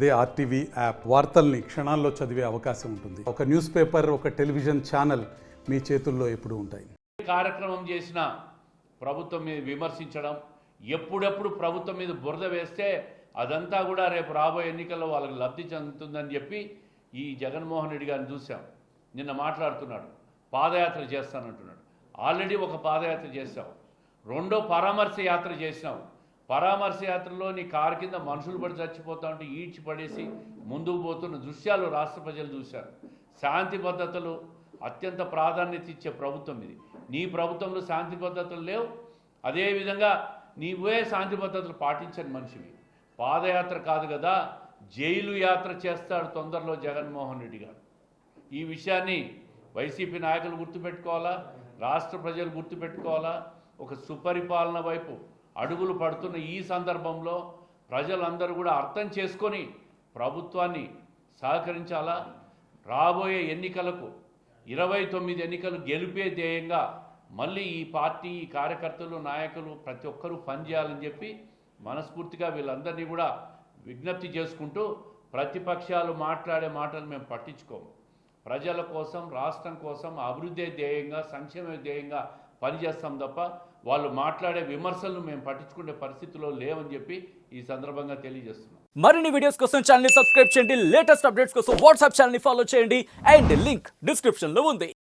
అదే RTV app వార్తల్ని క్షణాల్లో చదివే అవకాశం ఉంటుంది. ఒక న్యూస్ పేపర్, ఒక టెలివిజన్ ఛానల్ మీ చేతుల్లో ఎప్పుడూ ఉంటాయి. కార్యక్రమం చేసిన ప్రభుత్వం మీద విమర్శించడం, ఎప్పుడెప్పుడు ప్రభుత్వం మీద బురద వేస్తే అదంతా కూడా రేపు రాబోయే ఎన్నికల్లో వాళ్ళకి లబ్ధి చెందుతుందని చెప్పి ఈ జగన్మోహన్ రెడ్డి గారిని చూసాం. నిన్న మాట్లాడుతున్నాడు, పాదయాత్ర చేస్తానంటున్నాడు. ఆల్రెడీ ఒక పాదయాత్ర చేసావు, రెండో పరామర్శ యాత్ర చేసినావు. పరామర్శ యాత్రలో నీ కారు కింద మనుషులు పడి చచ్చిపోతా ఉంటే ఈడ్చి పడేసి ముందుకు పోతున్న దృశ్యాలు రాష్ట్ర ప్రజలు చూశారు. శాంతి భద్రతలు అత్యంత ప్రాధాన్యత ఇచ్చే ప్రభుత్వం ఇది. నీ ప్రభుత్వంలో శాంతి భద్రతలు లేవు. అదేవిధంగా నీవే శాంతి భద్రతలు పాటించని మనిషివి. పాదయాత్ర కాదు కదా, జైలు యాత్ర చేస్తాడు తొందరలో జగన్మోహన్ రెడ్డి గారు. ఈ విషయాన్ని వైసీపీ నాయకులు గుర్తుపెట్టుకోవాలా, రాష్ట్ర ప్రజలు గుర్తుపెట్టుకోవాలా. ఒక సుపరిపాలన వైపు అడుగులు పడుతున్న ఈ సందర్భంలో ప్రజలందరూ కూడా అర్థం చేసుకొని ప్రభుత్వాన్ని సహకరించాలా. రాబోయే ఎన్నికలకు 29 ఎన్నికలు గెలిపే ధ్యేయంగా మళ్ళీ ఈ పార్టీ, ఈ కార్యకర్తలు, నాయకులు ప్రతి ఒక్కరూ పనిచేయాలని చెప్పి మనస్ఫూర్తిగా వీళ్ళందరినీ కూడా విజ్ఞప్తి చేసుకుంటూ, ప్రతిపక్షాలు మాట్లాడే మాటలు మేము పట్టించుకోము. ప్రజల కోసం, రాష్ట్రం కోసం, అభివృద్ధి ధ్యేయంగా, సంక్షేమ ధ్యేయంగా పనిచేస్తాం తప్ప వాళ్ళు మాట్లాడే విమర్శలను మేము పట్టించుకునే పరిస్థితిలో లేవని చెప్పి ఈ సందర్భంగా తెలియజేస్తున్నాం. మరిన్ని వీడియోస్ కోసం ఛానల్ ని సబ్స్క్రైబ్ చేయండి. లేటెస్ట్ అప్డేట్స్ కోసం వాట్సాప్ ఛానల్ ని ఫాలో చేయండి. అండ్ లింక్ డిస్క్రిప్షన్ లో ఉంది.